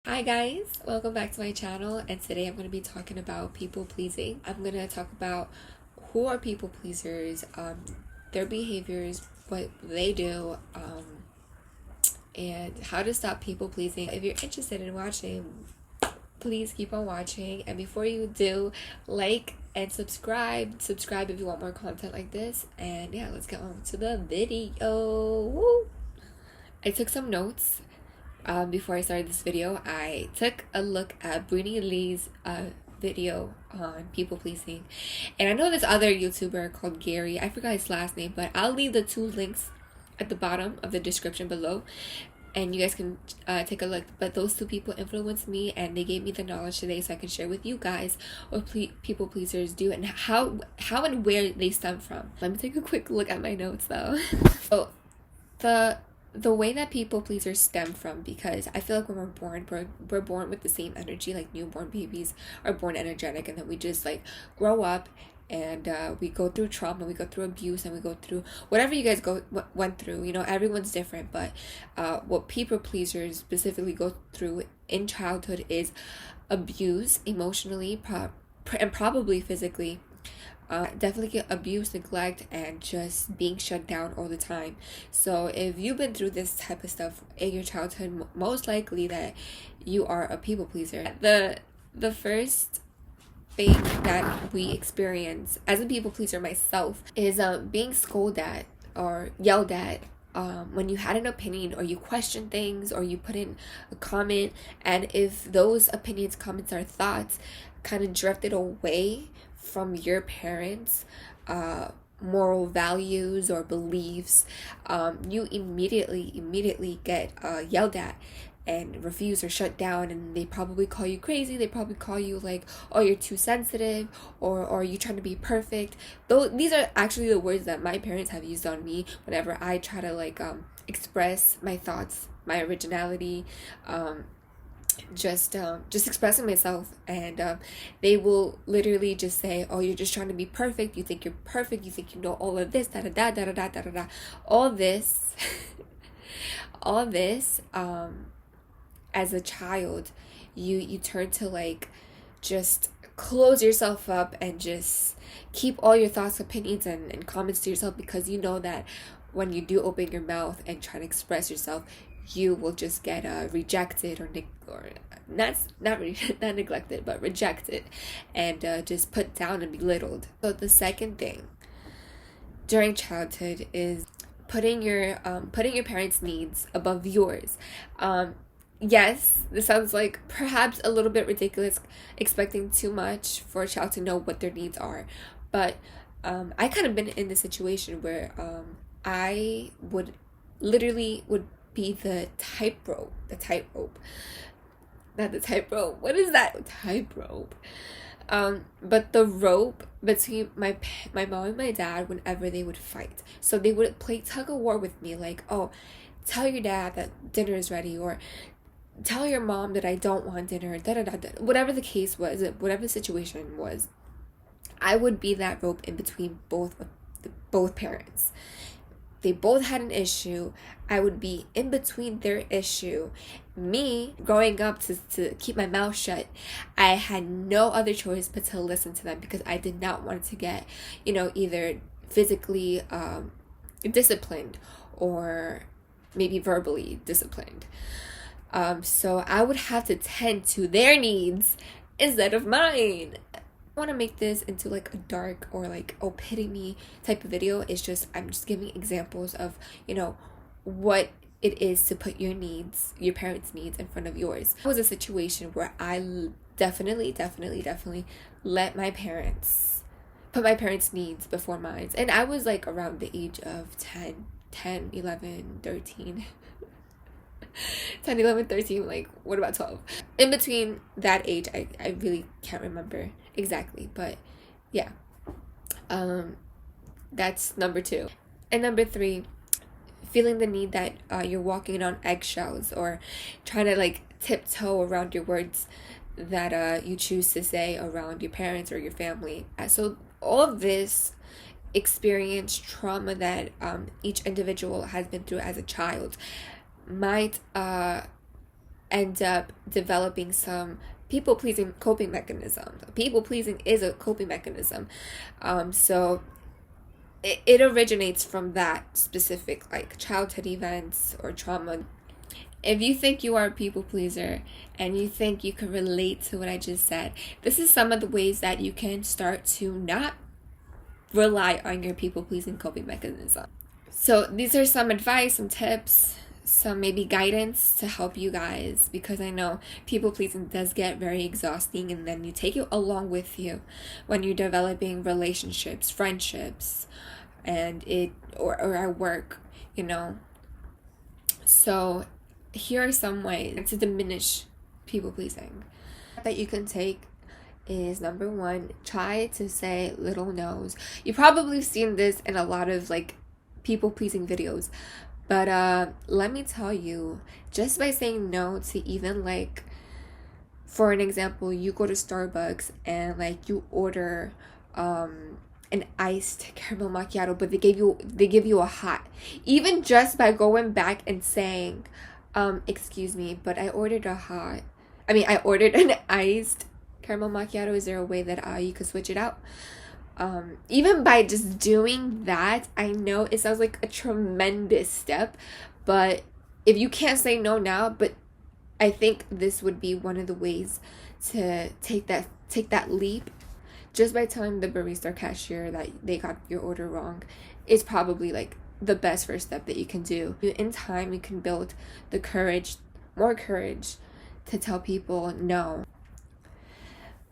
Hi guys, welcome back to my channel, and today I'm going to be talking about people pleasing. I'm going to talk about who are people pleasers, their behaviors, what they do, and how to stop people pleasing. If you're interested in watching, please keep on watching, and before you do, like and subscribe if you want more content like this. And yeah, let's get on to the video. Woo! I took some notes. Before I started this video, I took a look at Breeny Lee's video on people pleasing, and I know this other YouTuber called Gary. I forgot his last name, but I'll leave the two links at the bottom of the description below, and you guys can take a look. But those two people influenced me, and they gave me the knowledge today, so I can share with you guys what people pleasers do and how and where they stem from. Let me take a quick look at my notes though. So the way that people pleasers stem from, because I feel like when we're born with the same energy. Like newborn babies are born energetic, and then we just like grow up, and we go through trauma, we go through abuse, and we go through whatever you guys went through. You know, everyone's different, but what people pleasers specifically go through in childhood is abuse emotionally, and probably physically. Definitely get abuse, neglect, and just being shut down all the time. So if you've been through this type of stuff in your childhood, most likely that you are a people pleaser. The first thing that we experience as a people pleaser, myself, is being scolded at or yelled at. When you had an opinion, or you question things, or you put in a comment, and if those opinions, comments, or thoughts kind of drifted away from your parents' moral values or beliefs, you immediately get yelled at and refused or shut down, and they probably call you crazy. They probably call you like, oh, you're too sensitive, or you're trying to be perfect. Though these are actually the words that my parents have used on me whenever I try to like express my thoughts, my originality, just expressing myself. And they will literally just say, oh, you're just trying to be perfect, you think you're perfect, you think you know all of this, da da da da da da da da, all this. All this, as a child, you turn to like just close yourself up and just keep all your thoughts, opinions, and comments to yourself, because you know that when you do open your mouth and try to express yourself, you will just get rejected, or not neglected, but rejected, and just put down and belittled. So the second thing during childhood is putting your parents' needs above yours. Yes, this sounds like perhaps a little bit ridiculous, expecting too much for a child to know what their needs are, but I kind of been in the situation where I would be the tightrope. Not the tightrope. What is that? Tightrope. But the rope between my mom and my dad whenever they would fight. So they would play tug of war with me, like, oh, tell your dad that dinner is ready, or tell your mom that I don't want dinner, da da da da. Whatever the case was, whatever the situation was, I would be that rope in between both parents. They both had an issue. I would be in between their issue. Me, growing up to keep my mouth shut, I had no other choice but to listen to them, because I did not want to get, either physically disciplined, or maybe verbally disciplined. So I would have to tend to their needs instead of mine. I want to make this into like a dark or like epitome type of video. I'm just giving examples of what it is to put your parents' needs in front of yours. It was a situation where I definitely let my parents put my parents' needs before mine, and I was like around the age of 10, 11, 13. 10, 11, 13, like what about 12? In between that age, I really can't remember exactly, but yeah. That's number 2. And number 3, feeling the need that you're walking on eggshells, or trying to like tiptoe around your words that you choose to say around your parents or your family. So all of this experience, trauma that each individual has been through as a child, might end up developing some people pleasing coping mechanism. People pleasing is a coping mechanism. So it originates from that specific like childhood events or trauma. If you think you are a people pleaser and you think you can relate to what I just said, this is some of the ways that you can start to not rely on your people pleasing coping mechanism. So these are some advice, some tips, some maybe guidance to help you guys, because I know people pleasing does get very exhausting, and then you take it along with you when you're developing relationships, friendships, and or at work, you know. So here are some ways to diminish people pleasing that you can take. Is number one, try to say little no's. You probably seen this in a lot of like people pleasing videos, but let me tell you, just by saying no to even like, for an example, you go to Starbucks and like you order an iced caramel macchiato, but they give you a hot. Even just by going back and saying, excuse me, but I ordered I ordered an iced caramel macchiato. Is there a way that you could switch it out? Even by just doing that, I know it sounds like a tremendous step, but if you can't say no now, but I think this would be one of the ways to take that leap. Just by telling the barista or cashier that they got your order wrong is probably like the best first step that you can do. In time, you can build more courage to tell people no.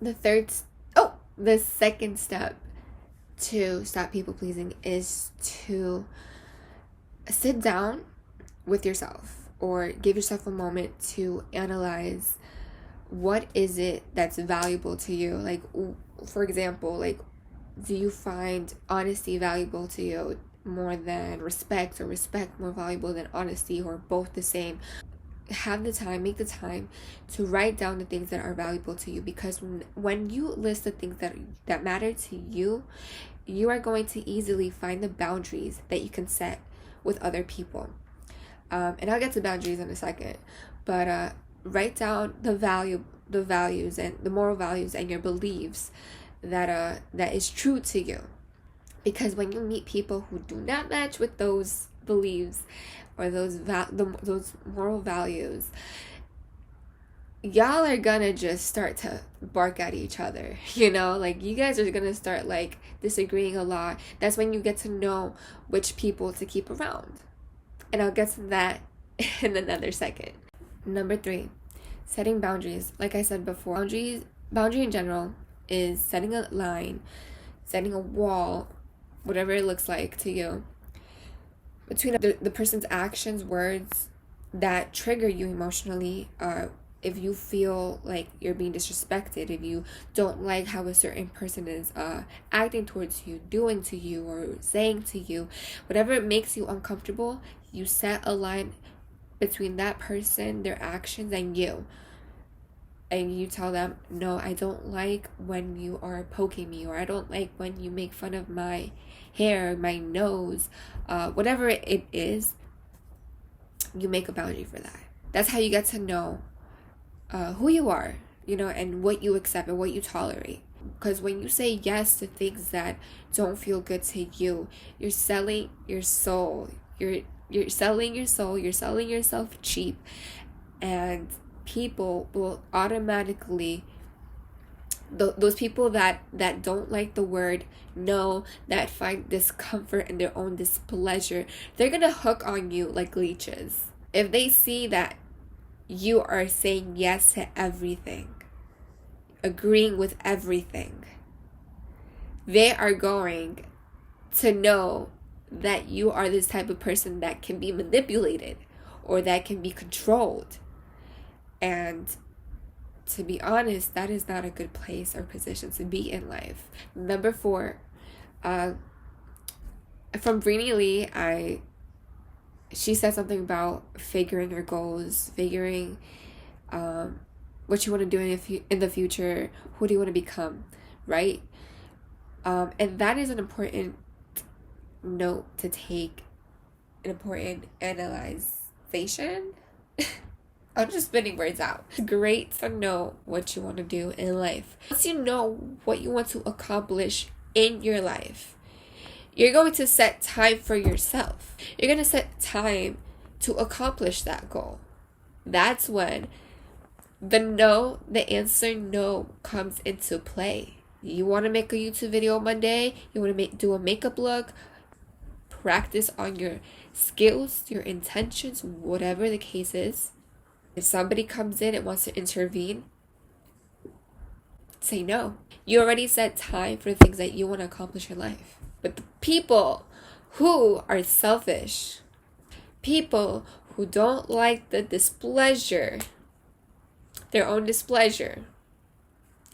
The second step to stop people pleasing is to sit down with yourself or give yourself a moment to analyze what is it that's valuable to you. Like, for example, like, do you find honesty valuable to you more than respect, or respect more valuable than honesty, or both the same? Make the time to write down the things that are valuable to you, because when you list the things that matter to you, you are going to easily find the boundaries that you can set with other people. And I'll get to boundaries in a second, but write down the values and the moral values and your beliefs that is true to you. Because when you meet people who do not match with those beliefs or those moral values, y'all are gonna just start to bark at each other, you know? Like, you guys are gonna start like disagreeing a lot. That's when you get to know which people to keep around, and I'll get to that in another second. Number 3, setting boundaries. Like I said before, boundary in general is setting a line, setting a wall, whatever it looks like to you, between the person's actions, words that trigger you emotionally. If you feel like you're being disrespected, if you don't like how a certain person is acting towards you, doing to you, or saying to you, whatever makes you uncomfortable, you set a line between that person, their actions, and you. And you tell them, no, I don't like when you are poking me, or I don't like when you make fun of my hair, my nose, whatever it is. You make a boundary for that. That's how you get to know who you are, you know, and what you accept and what you tolerate. Because when you say yes to things that don't feel good to you, you're selling your soul. You're selling your soul. You're selling yourself cheap, and people will automatically, those people that don't like the word no, that find discomfort in their own displeasure, they're gonna hook on you like leeches. If they see that you are saying yes to everything, agreeing with everything, they are going to know that you are this type of person that can be manipulated or that can be controlled. And to be honest, that is not a good place or position to be in life. Number 4, from Breeny Lee, she said something about figuring your goals, figuring what you want to do in the future, who do you want to become, right? And that is an important note to take, an important analyzation. I'm just spitting words out. It's great to know what you want to do in life. Once you know what you want to accomplish in your life, you're going to set time for yourself. You're going to set time to accomplish that goal. That's when the answer no comes into play. You want to make a YouTube video Monday, you want to do a makeup look, practice on your skills, your intentions, whatever the case is. If somebody comes in and wants to intervene, say no. You already set time for things that you want to accomplish in life. But the people who are selfish, people who don't like the displeasure, their own displeasure,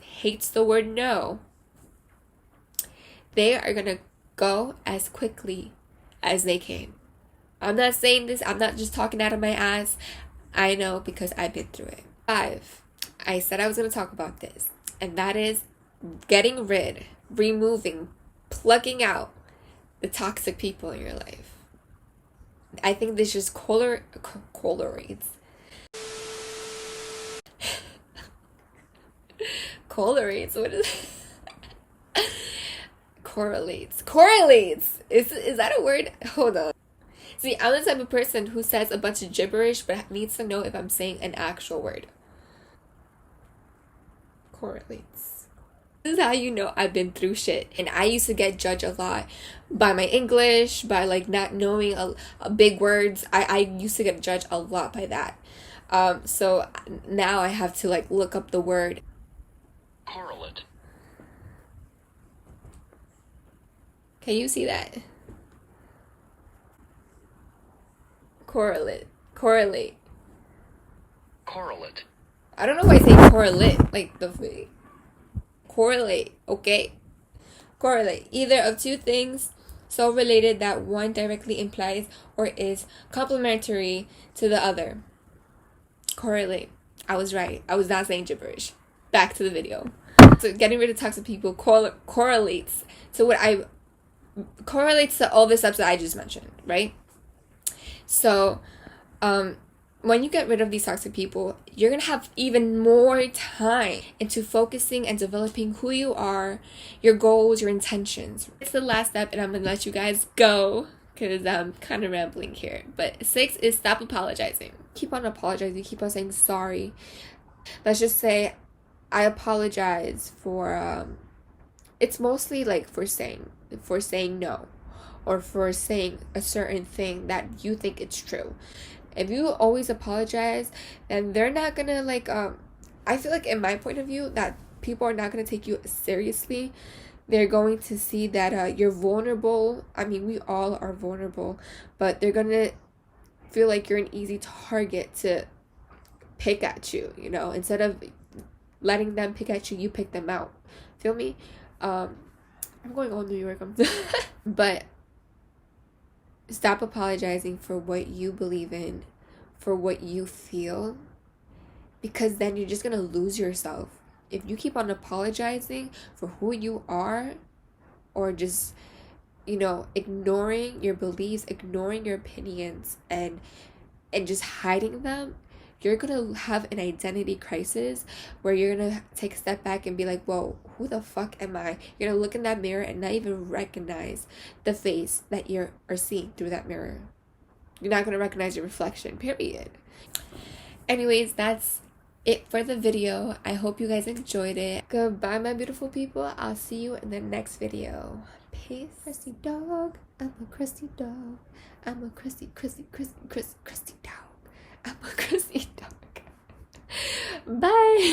hates the word no, they are going to go as quickly as they came. I'm not saying this, I'm not just talking out of my ass. I know because I've been through it. 5, I said I was going to talk about this, and that is getting rid, removing, plugging out the toxic people in your life. I think this just correlates. Correlates. What is it? Correlates. Is that a word? Hold on. See, I'm the type of person who says a bunch of gibberish but needs to know if I'm saying an actual word. Correlates. This is how you know I've been through shit. And I used to get judged a lot by my English, by like not knowing a big words. I used to get judged a lot by that. So now I have to like look up the word. Correlate. Can you see that? Correlate. I don't know why I say correlate, like the way. Correlate, okay? Correlate. Either of two things so related that one directly implies or is complementary to the other. Correlate. I was right. I was not saying gibberish. Back to the video. So getting rid of toxic people correlates to all the steps that I just mentioned, right? So, when you get rid of these toxic people, you're going to have even more time into focusing and developing who you are, your goals, your intentions. It's the last step, and I'm going to let you guys go because I'm kind of rambling here. But 6 is stop apologizing. Keep on apologizing. Keep on saying sorry. Let's just say, I apologize for, it's mostly like for saying no, or for saying a certain thing that you think it's true. If you always apologize, then they're not gonna like, I feel like in my point of view that people are not gonna take you seriously. They're going to see that you're vulnerable. I mean, we all are vulnerable, but they're gonna feel like you're an easy target to pick at you, you know, instead of letting them pick at you, you pick them out. Feel me? I'm going on New York. But stop apologizing for what you believe in, for what you feel, because then you're just going to lose yourself. If you keep on apologizing for who you are, or just, you know, ignoring your beliefs, ignoring your opinions, and just hiding them, you're going to have an identity crisis where you're going to take a step back and be like, whoa, who the fuck am I? You're going to look in that mirror and not even recognize the face that you are seeing through that mirror. You're not going to recognize your reflection, period. Anyways, that's it for the video. I hope you guys enjoyed it. Goodbye, my beautiful people. I'll see you in the next video. Peace. Crusty dog. I'm a crusty dog. I'm a crusty dog. I'm a crusty dog. Bye.